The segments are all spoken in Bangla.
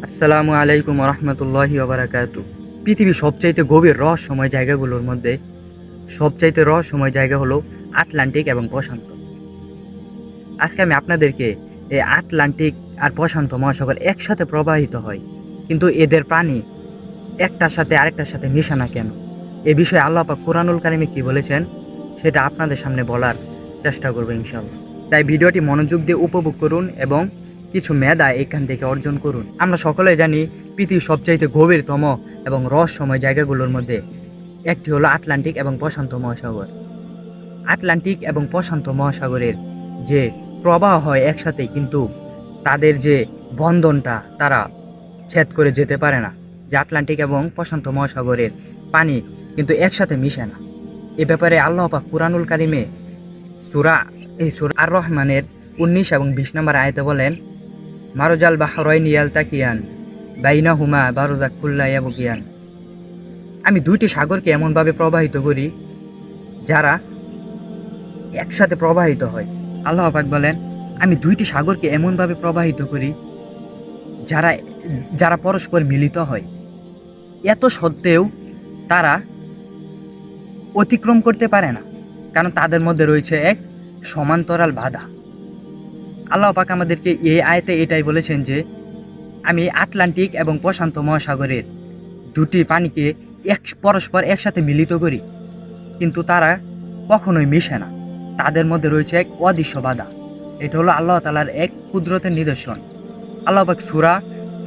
আসসালামু আলাইকুম রহমতুল্লাহি ওবারাকাতু। পৃথিবীর সবচাইতে গভীর রহস্যময় জায়গাগুলোর মধ্যে সবচাইতে রহস্যময় জায়গা হলো আটলান্টিক এবং প্রশান্ত। আজকে আমি আপনাদেরকে এই আটলান্টিক আর প্রশান্ত মহাসাগর একসাথে প্রবাহিত হয়, কিন্তু এদের প্রাণী একটার সাথে আরেকটার সাথে মিশে না কেন, এ বিষয়ে আল্লাহ পাক কুরআনুল কারিমে কি বলেছেন সেটা আপনাদের সামনে বলার চেষ্টা করবো ইনশাআল্লাহ। তাই ভিডিওটি মনোযোগ দিয়ে উপভোগ করুন এবং কিছু মেধা এখান থেকে অর্জন করুন। আমরা সকলে জানি পৃথিবীর সবচাইতে গভীরতম এবং রহস্যময় জায়গাগুলোর মধ্যে একটি হলো আটলান্টিক এবং প্রশান্ত মহাসাগর। আটলান্টিক এবং প্রশান্ত মহাসাগরের যে প্রবাহ হয় একসাথে, কিন্তু তাদের যে বন্ধনটা তারা ছেদ করে যেতে পারে না। যে আটলান্টিক এবং প্রশান্ত মহাসাগরের পানি কিন্তু একসাথে মিশে না। এ ব্যাপারে আল্লাহ পাক কুরআনুল কারিমে সূরা আর রহমানের 19 এবং 20 নম্বর আয়াতে বলেন, মারজাল বাহরাইনি ইয়ালতাকিয়ান বাইনাহুমা বারযাকুল্লা ইয়াবগিয়ান। আমি দুইটি সাগরকে এমনভাবে প্রবাহিত করি যারা একসাথে প্রবাহিত হয়। আল্লাহ পাক বলেন, আমি দুইটি সাগরকে এমনভাবে প্রবাহিত করি যারা যারা পরস্পর মিলিত হয়। এত সত্ত্বেও তারা অতিক্রম করতে পারে না, কারণ তাদের মধ্যে রয়েছে এক সমান্তরাল বাধা। আল্লাহ পাক আমাদেরকে এই আয়াতে এটাই বলেছেন যে আমি আটলান্টিক এবং প্রশান্ত মহাসাগরের দুটি পানিকে পরস্পর একসাথে মিলিত করি, কিন্তু তারা কখনোই মিশে না। তাদের মধ্যে রয়েছে এক অদৃশ্য বাধা। এটা হলো আল্লাহ তাআলার এক কুদরতের নিদর্শন। আল্লাহ পাক সূরা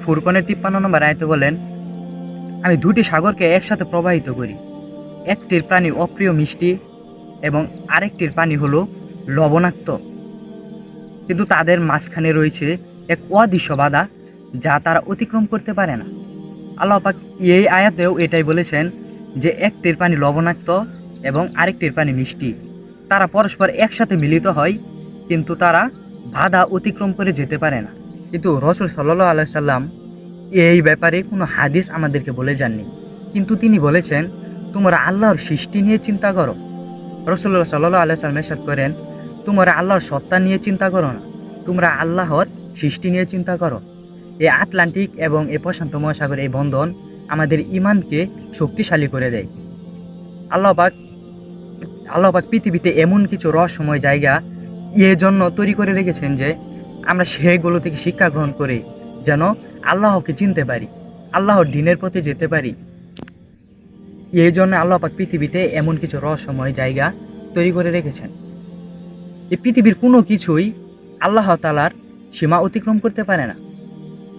ফুরকানের 53 নম্বর আয়াতে বলেন, আমি দুটি সাগরকে একসাথে প্রবাহিত করি। একটির পানি অপ্রিয় মিষ্টি এবং আরেকটির পানি হলো লবণাক্ত, কিন্তু তাদের মাঝখানে রয়েছে এক অদৃশ্য বাধা যা তারা অতিক্রম করতে পারে না। আল্লাহ পাক এই আয়াতেও এটাই বলেছেন যে একটির পানি লবণাক্ত এবং আরেকটির পানি মিষ্টি। তারা পরস্পর একসাথে মিলিত হয়, কিন্তু তারা বাধা অতিক্রম করে যেতে পারে না। কিন্তু রাসূল সাল্লাল্লাহু আলাইহি সাল্লাম এই ব্যাপারে কোনো হাদিস আমাদেরকে বলে যাননি, কিন্তু তিনি বলেছেন, তোমরা আল্লাহর সৃষ্টি নিয়ে চিন্তা করো। রাসূলুল্লাহ সাল্লাল্লাহু আলাইহি সাল্লাম ইরশাদ করেন, তোমরা আল্লাহর সত্তা নিয়ে চিন্তা করো না, তোমরা আল্লাহর সৃষ্টি নিয়ে চিন্তা করো। এই আটলান্টিক এবং এই প্রশান্ত মহাসাগর এই বন্ধন আমাদের ইমানকে শক্তিশালী করে দেয়। আল্লাহ পাক আল্লাহ পাক পৃথিবীতে এমন কিছু রহস্যময় জায়গা এর জন্য তৈরি করে রেখেছেন যে আমরা সেগুলো থেকে শিক্ষা গ্রহণ করে যেন আল্লাহকে চিনতে পারি, আল্লাহর দ্বীনের পথে যেতে পারি। এই জন্য আল্লাহ পাক পৃথিবীতে এমন কিছু রহস্যময় জায়গা তৈরি করে রেখেছেন। এই পৃথিবীর কোনো কিছুই আল্লাহ তাআলার সীমা অতিক্রম করতে পারে না,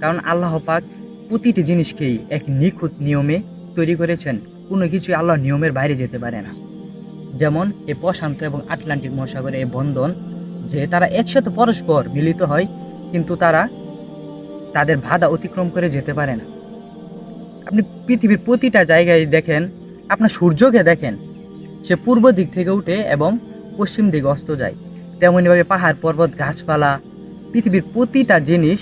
কারণ আল্লাহ পাক প্রতিটি জিনিসকেই এক নিখুঁত নিয়মে তৈরি করেছেন। কোনো কিছুই আল্লাহর নিয়মের বাইরে যেতে পারে না। যেমন এই প্রশান্ত এবং আটলান্টিক মহাসাগরের এই বন্ধন, যে তারা একসাথে পরস্পর মিলিত হয়, কিন্তু তারা তাদের বাধা অতিক্রম করে যেতে পারে না। আপনি পৃথিবীর প্রতিটা জায়গায় দেখেন, আপনার সূর্যকে দেখেন, সে পূর্ব দিক থেকে উঠে এবং পশ্চিম দিকে অস্ত যায়। তেমনইভাবে পাহাড় পর্বত গাছপালা, পৃথিবীর প্রতিটা জিনিস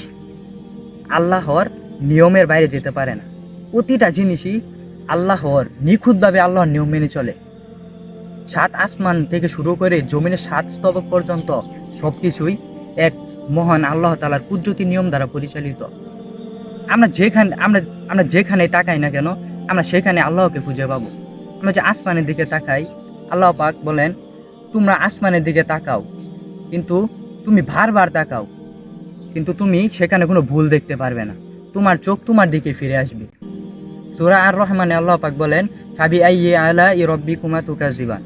আল্লাহর নিয়মের বাইরে যেতে পারে না। প্রতিটা জিনিসই আল্লাহর নিখুঁতভাবে আল্লাহর নিয়ম মেনে চলে। সাত আসমান থেকে শুরু করে জমিনের সাত স্তবক পর্যন্ত সবকিছুই এক মহান আল্লাহ তাআলার কুদরতি নিয়ম দ্বারা পরিচালিত। আমরা যেখানে তাকাই না কেন, আমরা সেখানে আল্লাহকে খুঁজে পাবো। আমরা যে আসমানের দিকে তাকাই, আল্লাহ পাক বলেন, তোমরা আসমানের দিকে তাকাও, কিন্তু তুমি বারবার তাকাও, কিন্তু তুমি সেখানে কোনো ভুল দেখতে পারবে না। তোমার চোখ তোমার দিকে ফিরে আসবে। সূরা আর রহমানে আল্লাহ পাক বলেন, ফাবি আইয়ি আলাই রাব্বিকুমা তুকাযিবান।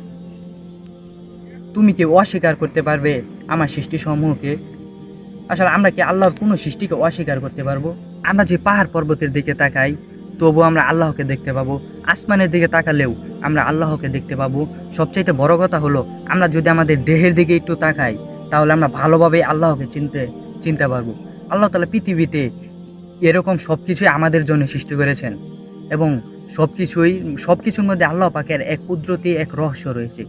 তুমি কি অস্বীকার করতে পারবে আমার সৃষ্টিসমূহকে? আসলে আমরা কি আল্লাহর কোনো সৃষ্টিকে অস্বীকার করতে পারবো? আমরা যে পাহাড় পর্বতের দিকে তাকাই, তবু আমরা আল্লাহকে দেখতে পাবো। আসমানের দিকে তাকালেও আমরা আল্লাহকে দেখতে পাবো। সবচাইতে বড় কথা হলো, আমরা যদি আমাদের দেহের দিকে একটু তাকাই, তাহলে আমরা ভালোভাবে আল্লাহকে চিনতে পারবো। আল্লাহ তাআলা পৃথিবীতে এরকম সব কিছুই আমাদের জন্য সৃষ্টি করেছেন, এবং সবকিছুর মধ্যে আল্লাহ পাকের এক কুদরতি এক রহস্য রয়েছে,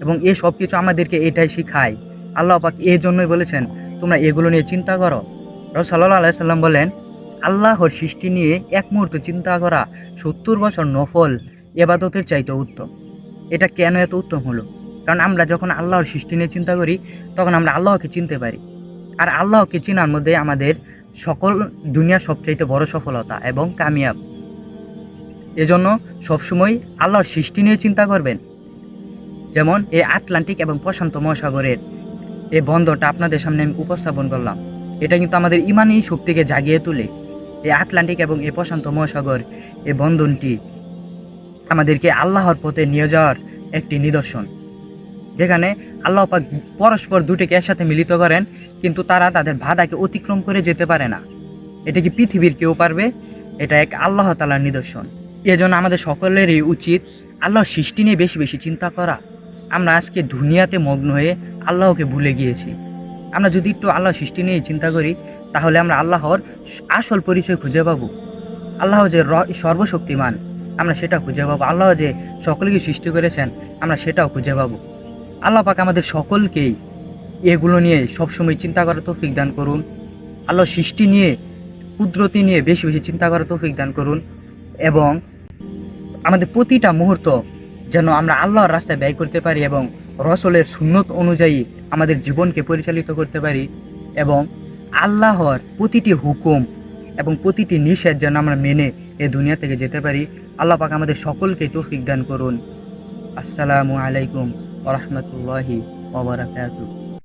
এবং এই সব কিছু আমাদেরকে এটাই শিখায়। আল্লাহ পাক এই জন্যই বলেছেন, তোমরা এগুলো নিয়ে চিন্তা করো। রাসূল সাল্লাল্লাহু আলাইহি সাল্লাম বলেন, আল্লাহর সৃষ্টি নিয়ে এক মুহূর্ত চিন্তা করা 70 বছর নফল ইবাদতের চাইতে উত্তম। এটা কেন এত উত্তম হলো? কারণ আমরা যখন আল্লাহর সৃষ্টি নিয়ে চিন্তা করি, তখন আমরা আল্লাহকে চিনতে পারি। আর আল্লাহকে চেনার মধ্যে আমাদের সকল দুনিয়ার সবচাইতে বড় সফলতা এবং কামিয়াব। এজন্য সবসময় আল্লাহর সৃষ্টি নিয়ে চিন্তা করবেন। যেমন এই আটলান্টিক এবং প্রশান্ত মহাসাগরের এই বন্দরটা আপনাদের সামনে আমি উপস্থাপন করলাম। এটা কিন্তু আমাদের ইমানি শক্তিকে জাগিয়ে তোলে। এই আটলান্টিক এবং এই প্রশান্ত মহাসাগর এই বন্ধনটি আমাদেরকে আল্লাহর পথে নিয়ে যাওয়ার একটি নিদর্শন, যেখানে আল্লাহ পাক পরস্পর দুটিকে একসাথে মিলিত করেন, কিন্তু তারা তাদের বাধাকে অতিক্রম করে যেতে পারে না। এটা কি পৃথিবীর কেউ পারবে? এটা এক আল্লাহ তাআলার নিদর্শন। এজন্য আমাদের সকলেরই উচিত আল্লাহর সৃষ্টি নিয়ে বেশি বেশি চিন্তা করা। আমরা আজকে দুনিয়াতে মগ্ন হয়ে আল্লাহকে ভুলে গিয়েছি। আমরা যদি একটু আল্লাহর সৃষ্টি নিয়ে চিন্তা করি, তাহলে আমরা আল্লাহর আসল পরিচয় খুঁজে পাবো। আল্লাহ যে সর্বশক্তিমান, আমরা সেটা খুঁজে পাবো। আল্লাহ যে সকলকে সৃষ্টি করেছেন, আমরা সেটাও খুঁজে পাবো। আল্লাহ পাক আমাদের সকলকেই এগুলো নিয়ে সবসময় চিন্তা করার তৌফিক দান করুন। আল্লাহর সৃষ্টি নিয়ে, কুদরতি নিয়ে বেশি বেশি চিন্তা করার তৌফিক দান করুন, এবং আমাদের প্রতিটা মুহূর্ত যেন আমরা আল্লাহর রাস্তায় ব্যয় করতে পারি এবং রসুলের সুন্নত অনুযায়ী আমাদের জীবনকে পরিচালিত করতে পারি, এবং আল্লাহর প্রতিটি হুকুম এবং প্রতিটি নিষেধ যেন আমরা মেনে এই দুনিয়া থেকে যেতে পারি। আল্লাহ পাক আমাদের সকলকে তৌফিক দান করুন। আসসালামু আলাইকুম ওয়া রাহমাতুল্লাহি ওয়া বারাকাতুহু।